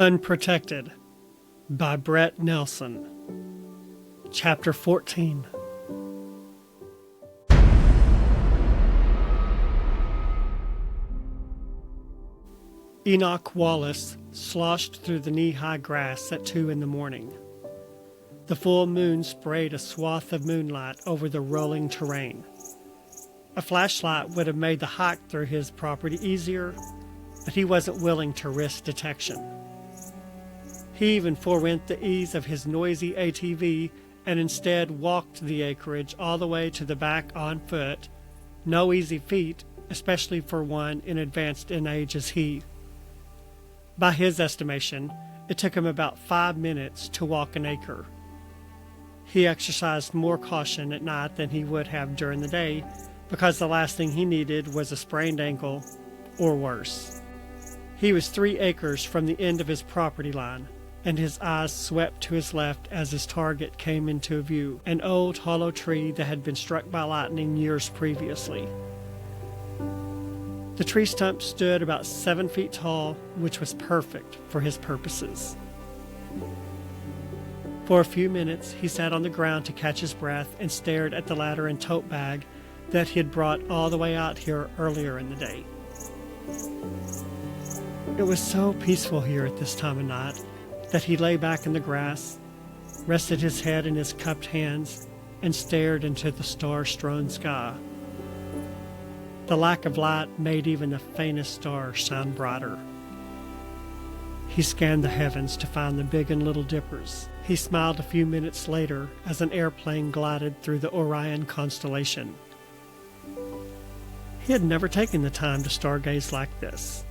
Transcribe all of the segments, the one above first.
Unprotected by Brett Nelson. Chapter 14. Enoch Wallace sloshed through the knee-high grass at 2 a.m. The full moon sprayed a swath of moonlight over the rolling terrain. A flashlight would have made the hike through his property easier, but he wasn't willing to risk detection. He even forewent the ease of his noisy ATV and instead walked the acreage all the way to the back on foot, no easy feat, especially for one in advanced in age as he. By his estimation, it took him about 5 minutes to walk an acre. He exercised more caution at night than he would have during the day because the last thing he needed was a sprained ankle or worse. He was 3 acres from the end of his property line, and his eyes swept to his left as his target came into view, an old hollow tree that had been struck by lightning years previously. The tree stump stood about 7 feet tall, which was perfect for his purposes. For a few minutes, he sat on the ground to catch his breath and stared at the ladder and tote bag that he had brought all the way out here earlier in the day. It was so peaceful here at this time of night that he lay back in the grass, rested his head in his cupped hands, and stared into the star-strewn sky. The lack of light made even the faintest stars shine brighter. He scanned the heavens to find the big and little dippers. He smiled a few minutes later as an airplane glided through the Orion constellation. He had never taken the time to stargaze like this.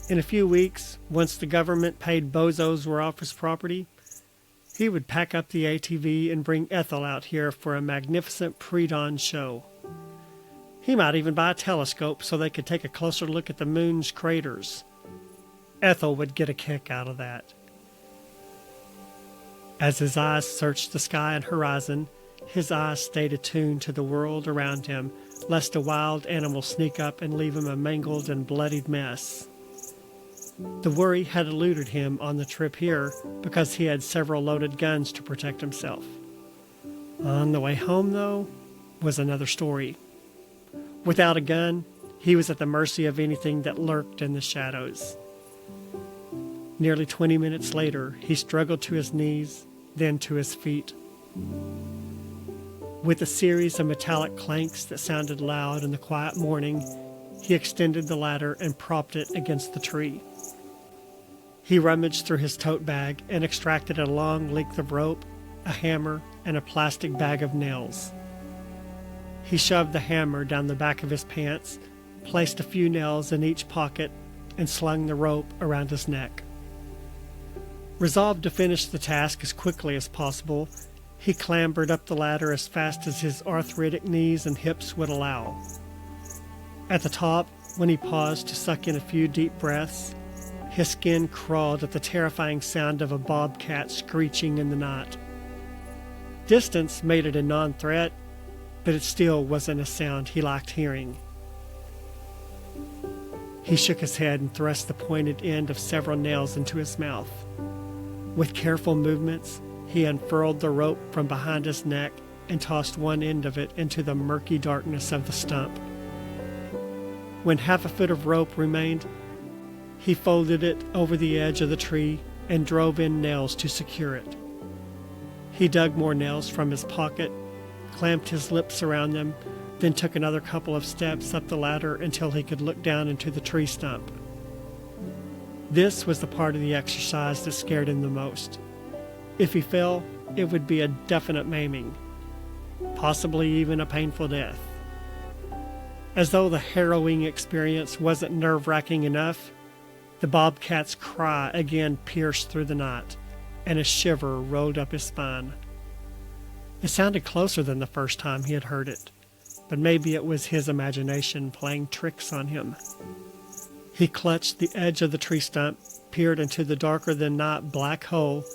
In a few weeks, once the government-paid bozos were off his property, he would pack up the ATV and bring Ethel out here for a magnificent pre-dawn show. He might even buy a telescope so they could take a closer look at the moon's craters. Ethel would get a kick out of that. As his eyes searched the sky and horizon, his eyes stayed attuned to the world around him, lest a wild animal sneak up and leave him a mangled and bloodied mess. The worry had eluded him on the trip here because he had several loaded guns to protect himself. On the way home, though, was another story. Without a gun, he was at the mercy of anything that lurked in the shadows. Nearly 20 minutes later, he struggled to his knees, then to his feet. With a series of metallic clanks that sounded loud in the quiet morning, he extended the ladder and propped it against the tree. He rummaged through his tote bag and extracted a long length of rope, a hammer, and a plastic bag of nails. He shoved the hammer down the back of his pants, placed a few nails in each pocket, and slung the rope around his neck. Resolved to finish the task as quickly as possible, he clambered up the ladder as fast as his arthritic knees and hips would allow. At the top, when he paused to suck in a few deep breaths, his skin crawled at the terrifying sound of a bobcat screeching in the night. Distance made it a non-threat, but it still wasn't a sound he liked hearing. He shook his head and thrust the pointed end of several nails into his mouth. With careful movements, he unfurled the rope from behind his neck and tossed one end of it into the murky darkness of the stump. When half a foot of rope remained, he folded it over the edge of the tree and drove in nails to secure it. He dug more nails from his pocket, clamped his lips around them, then took another couple of steps up the ladder until he could look down into the tree stump. This was the part of the exercise that scared him the most. If he fell, it would be a definite maiming, possibly even a painful death. As though the harrowing experience wasn't nerve-wracking enough, the bobcat's cry again pierced through the night, and a shiver rolled up his spine. It sounded closer than the first time he had heard it, but maybe it was his imagination playing tricks on him. He clutched the edge of the tree stump, peered into the darker-than-night black hole,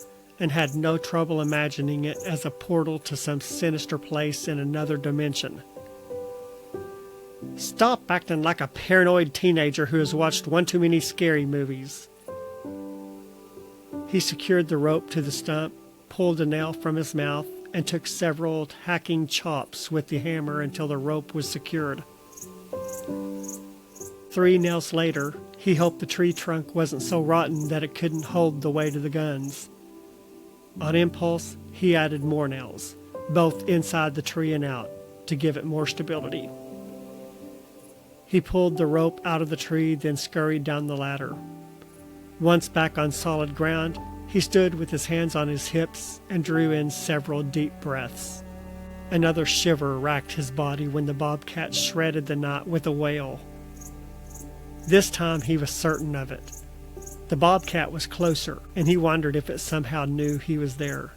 and had no trouble imagining it as a portal to some sinister place in another dimension. Stop acting like a paranoid teenager who has watched one too many scary movies. He secured the rope to the stump, pulled a nail from his mouth, and took several hacking chops with the hammer until the rope was secured. 3 nails later, he hoped the tree trunk wasn't so rotten that it couldn't hold the weight of the guns. On impulse, he added more nails, both inside the tree and out, to give it more stability. He pulled the rope out of the tree, then scurried down the ladder. Once back on solid ground, he stood with his hands on his hips and drew in several deep breaths. Another shiver racked his body when the bobcat shredded the knot with a wail. This time he was certain of it. The bobcat was closer, and he wondered if it somehow knew he was there.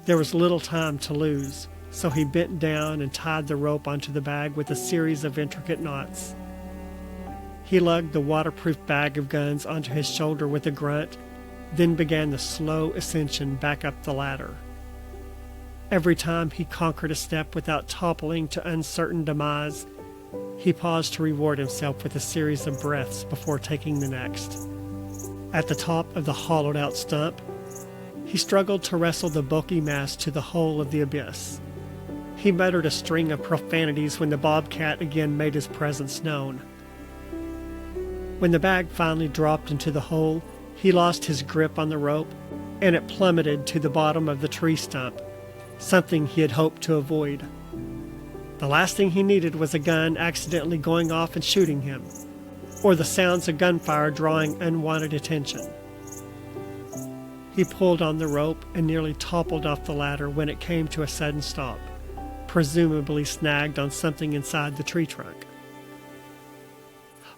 There was little time to lose, so he bent down and tied the rope onto the bag with a series of intricate knots. He lugged the waterproof bag of guns onto his shoulder with a grunt, then began the slow ascension back up the ladder. Every time he conquered a step without toppling to uncertain demise, he paused to reward himself with a series of breaths before taking the next. At the top of the hollowed-out stump, he struggled to wrestle the bulky mass to the hole of the abyss. He muttered a string of profanities when the bobcat again made his presence known. When the bag finally dropped into the hole, he lost his grip on the rope, and it plummeted to the bottom of the tree stump, something he had hoped to avoid. The last thing he needed was a gun accidentally going off and shooting him, or the sounds of gunfire drawing unwanted attention. He pulled on the rope and nearly toppled off the ladder when it came to a sudden stop, presumably snagged on something inside the tree trunk.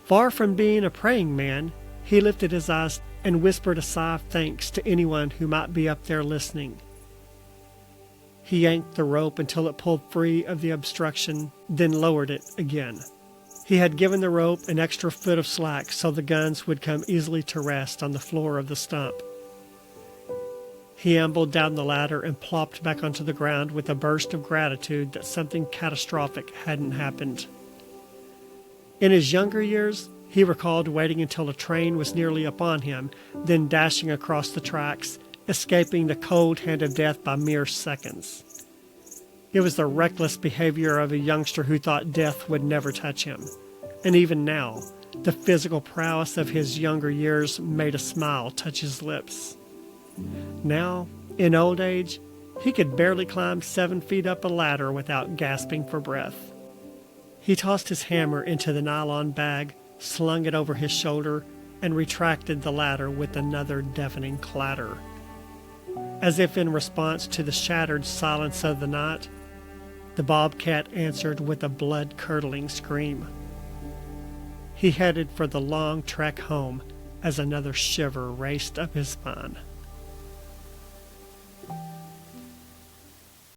Far from being a praying man, he lifted his eyes and whispered a sigh of thanks to anyone who might be up there listening. He yanked the rope until it pulled free of the obstruction, then lowered it again. He had given the rope an extra foot of slack so the guns would come easily to rest on the floor of the stump. He ambled down the ladder and plopped back onto the ground with a burst of gratitude that something catastrophic hadn't happened. In his younger years, he recalled waiting until a train was nearly upon him, then dashing across the tracks, escaping the cold hand of death by mere seconds. It was the reckless behavior of a youngster who thought death would never touch him. And even now, the physical prowess of his younger years made a smile touch his lips. Now, in old age, he could barely climb 7 feet up a ladder without gasping for breath. He tossed his hammer into the nylon bag, slung it over his shoulder, and retracted the ladder with another deafening clatter. As if in response to the shattered silence of the night, the bobcat answered with a blood-curdling scream. He headed for the long trek home as another shiver raced up his spine.